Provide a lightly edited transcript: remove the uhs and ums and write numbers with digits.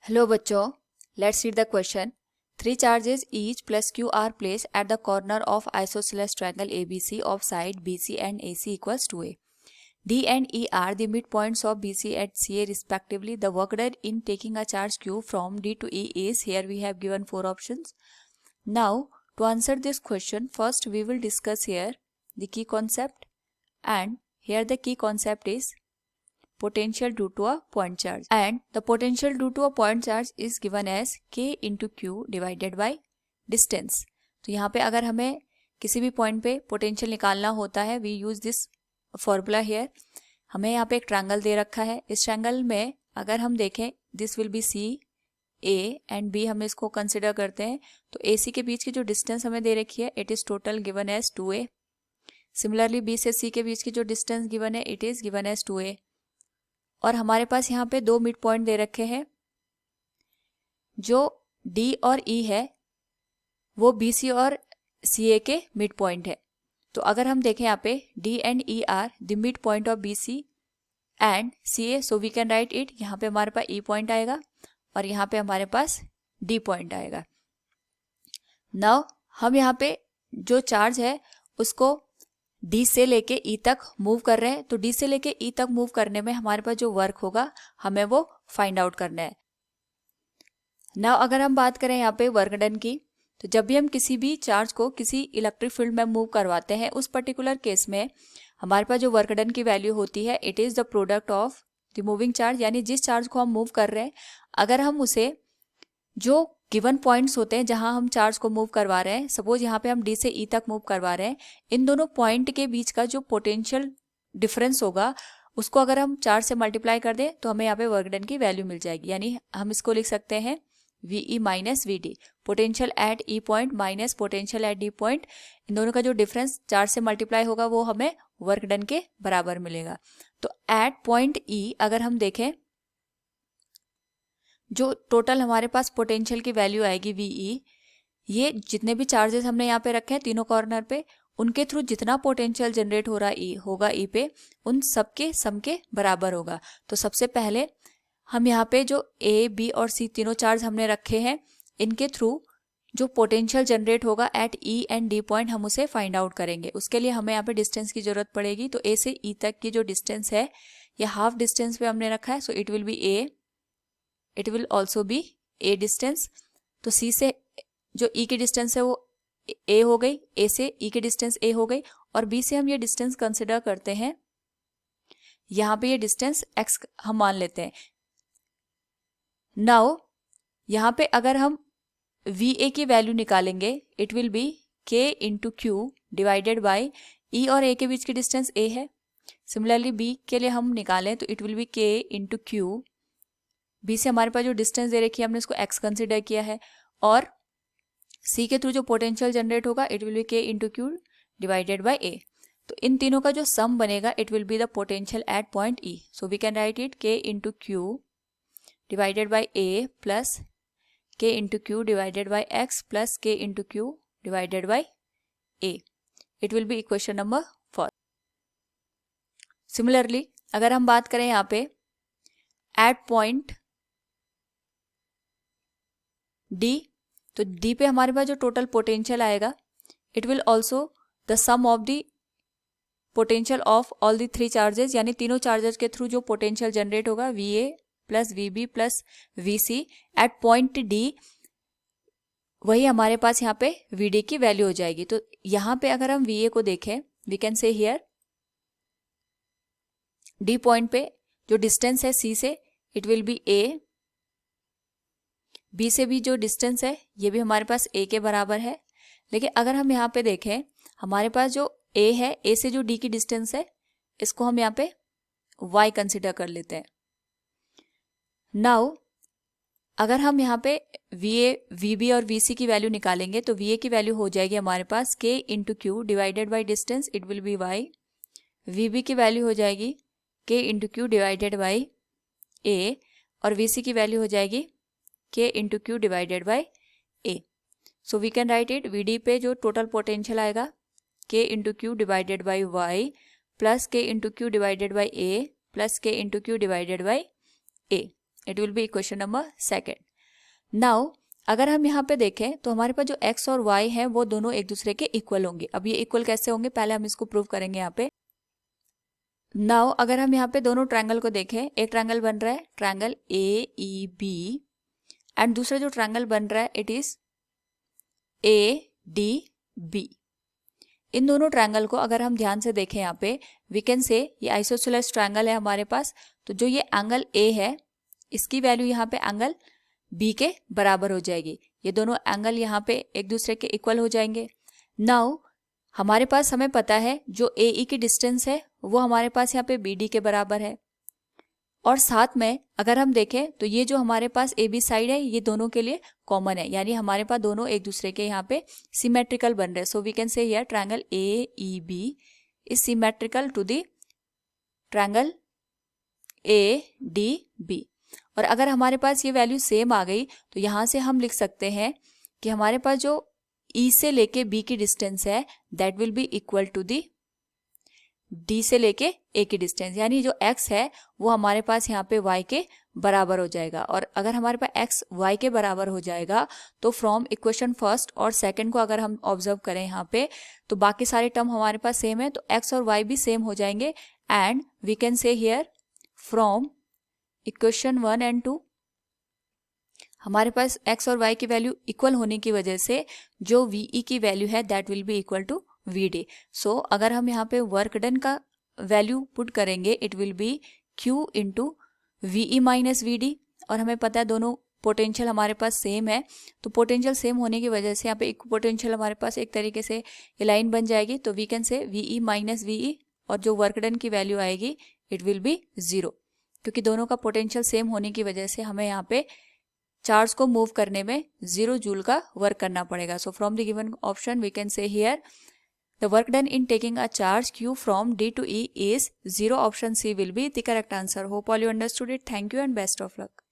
Hello बच्चों, let's read the question. Three charges each plus Q are placed at the corner of isosceles triangle ABC of side BC and AC equals to A. D and E are the midpoints of BC at CA respectively. The work done in taking a charge Q from D to E is, here we have given four options. Now, to answer this question, first we will discuss here the key concept, and here the key concept is potential due to a point charge, and the potential due to a point charge is given as K into Q divided by distance. तो यहाँ पे अगर हमें किसी भी point पे potential निकालना होता है, we use this formula here. हमें यहाँ पे एक ट्रायंगल दे रखा है. इस ट्रायंगल में अगर हम देखें, this will be C A and B, हम इसको कंसिडर करते हैं. तो ए सी के बीच की जो डिस्टेंस हमें दे रखी है, it is total given as 2a. Similarly B से सी के बीच की जो डिस्टेंस गिवन है, it is given as 2a. और हमारे पास यहाँ पे दो मिड पॉइंट दे रखे हैं. जो D और E है वो BC और CA के मिड पॉइंट है. तो अगर हम देखें यहाँ पे D and E are the mid point of BC and CA, so we can write it. यहाँ पे हमारे पास E पॉइंट आएगा और यहाँ पे हमारे पास D पॉइंट आएगा. नाउ हम यहाँ पे जो चार्ज है उसको D से लेके E तक मूव कर रहे हैं. तो D से लेके E तक मूव करने में हमारे पास जो वर्क होगा हमें वो फाइंड आउट करना है. नाउ अगर हम बात करें यहाँ पे वर्क डन की, तो जब भी हम किसी भी चार्ज को किसी इलेक्ट्रिक फील्ड में मूव करवाते हैं, उस पर्टिकुलर केस में हमारे पास जो वर्क डन की वैल्यू होती है, it is the product of the moving charge. यानी जिस चार्ज को हम मूव कर रहे हैं, अगर हम उसे जो गिवन पॉइंट्स होते हैं जहां हम चार्ज को मूव करवा रहे हैं, सपोज यहाँ पे हम D से E तक मूव करवा रहे हैं, इन दोनों पॉइंट के बीच का जो पोटेंशियल डिफरेंस होगा उसको अगर हम चार्ज से मल्टीप्लाई कर दें तो हमें यहाँ पे वर्क डन की वैल्यू मिल जाएगी. यानी हम इसको लिख सकते हैं VE minus VD, potential at E point minus potential at D point. इन दोनों का जो डिफरेंस चार्ज से मल्टीप्लाई होगा वो हमें वर्क डन के बराबर मिलेगा. तो एट पॉइंट E अगर हम देखें, जो टोटल हमारे पास पोटेंशियल की वैल्यू आएगी VE, ये जितने भी चार्जेस हमने यहाँ पे रखे हैं तीनों कॉर्नर पे, उनके थ्रू जितना पोटेंशियल जनरेट हो रहा होगा E पे, उन सबके सम के बराबर होगा. तो सबसे पहले हम यहाँ पे जो A, B और C तीनों चार्ज हमने रखे हैं, इनके थ्रू जो पोटेंशियल जनरेट होगा at E and D point, हम उसे फाइंड आउट करेंगे. उसके लिए हमें यहाँ पे डिस्टेंस की जरूरत पड़ेगी. तो A से E तक की जो डिस्टेंस है, ये हाफ डिस्टेंस पे हमने रखा है, so it will be A, it will also be A distance. तो C से जो E की डिस्टेंस है वो A हो गई, A से E की डिस्टेंस A हो गई, और B से हम ये डिस्टेंस कंसिडर करते हैं. यहाँ पे ये डिस्टेंस X हम मान लेते हैं. नाउ यहाँ पे अगर हम VA की वैल्यू निकालेंगे, it will be K into Q divided by E और A के बीच की डिस्टेंस A है. सिमिलरली B के लिए हम निकालें तो it will be K into Q. B से हमारे पास जो डिस्टेंस दे रखी है हमने इसको X कंसिडर किया है, और C के थ्रू जो पोटेंशियल जनरेट होगा it will be K into Q divided by A. तो इन तीनों का जो सम बनेगा it will be the potential at point E. So we can write it K into Q divided by A plus K into Q divided by X plus K into Q divided by A. It will be equation number 4. Similarly अगर हम बात करें यहाँ पे eight point D, तो D पे हमारे पास जो टोटल पोटेंशियल आएगा, it will also the sum of the potential of all the three charges. यानी तीनों चार्जेस के थ्रू जो पोटेंशियल जनरेट होगा, VA plus VB plus VC at point D, वही हमारे पास यहाँ पे VD की वैल्यू हो जाएगी. तो यहाँ पे अगर हम VA को देखें, we can say here D point पे जो डिस्टेंस है C से, it will be A. B से भी जो डिस्टेंस है ये भी हमारे पास A के बराबर है. लेकिन अगर हम यहाँ पे देखें, हमारे पास जो A है, A से जो D की डिस्टेंस है, इसको हम यहाँ पे Y कंसिडर कर लेते हैं. नाउ अगर हम यहाँ पे VA, VB और VC की वैल्यू निकालेंगे, तो VA की वैल्यू हो जाएगी हमारे पास K into Q divided by distance, it will be Y. VB की वैल्यू हो जाएगी K into Q divided by A, और VC की वैल्यू हो जाएगी K into Q divided by A. So we can write it, VD पे जो total potential आएगा K into Q divided by Y plus K into Q divided by A plus K into Q divided by A. It will be equation number second. Now अगर हम यहाँ पे देखें तो हमारे पास जो x और y है वो दोनों एक दूसरे के इक्वल होंगे. अब ये इक्वल कैसे होंगे, पहले हम इसको प्रूव करेंगे यहाँ पे. नाउ अगर हम यहाँ पे दोनों ट्रायंगल को देखें, एक ट्रायंगल बन रहा है ट्रायंगल AEB एंड दूसरा जो ट्रायंगल बन रहा है इट इज ADB. इन दोनों ट्रायंगल को अगर हम ध्यान से देखें यहाँ पे, वी कैन से ये आइसोसेलेस ट्रायंगल है हमारे पास. तो जो ये एंगल A है इसकी वैल्यू यहाँ पे एंगल B के बराबर हो जाएगी. ये दोनों एंगल यहाँ पे एक दूसरे के इक्वल हो जाएंगे. नाउ हमारे पास हमें पता है जो AE की डिस्टेंस है वो हमारे पास यहाँ पे BD के बराबर है. और साथ में अगर हम देखें तो ये जो हमारे पास AB साइड है ये दोनों के लिए कॉमन है, यानी हमारे पास दोनों एक दूसरे के यहाँ पे सिमेट्रिकल बन रहे हैं. So we can say here triangle AEB is symmetrical to the triangle ADB. और अगर हमारे पास ये वैल्यू सेम आ गई तो यहाँ से हम लिख सकते हैं कि हमारे पास जो E से लेके B की डिस्टेंस है that will be equal to the D से लेके A की डिस्टेंस, यानी जो x है वो हमारे पास यहाँ पे y के बराबर हो जाएगा. और अगर हमारे पास x y के बराबर हो जाएगा तो फ्रॉम इक्वेशन फर्स्ट और सेकंड को अगर हम ऑब्जर्व करें यहाँ पे तो बाकी सारे टर्म हमारे पास सेम है, तो x और y भी सेम हो जाएंगे. And we can say here from equation 1 and 2 हमारे पास x और y की वैल्यू इक्वल होने की वजह से जो VE की वैल्यू है that will be equal to VD. So अगर हम यहाँ पे वर्क डन का वैल्यू पुट करेंगे it will be Q into VE minus VD. और हमें पता है दोनों पोटेंशियल हमारे पास सेम है, तो पोटेंशियल सेम होने की वजह से यहाँ पे एक पोटेंशियल हमारे पास एक तरीके से ये लाइन बन जाएगी. तो we can say VE minus VE और जो वर्क डन की वैल्यू आएगी इट विल बी 0, क्योंकि दोनों का पोटेंशियल सेम होने की वजह से हमें यहाँ पे चार्ज को मूव करने में 0 जूल का वर्क करना पड़ेगा. So from the given option we can say here the work done in taking a charge Q from D to E is 0. Option C will be the correct answer. Hope all you understood it. Thank you and best of luck.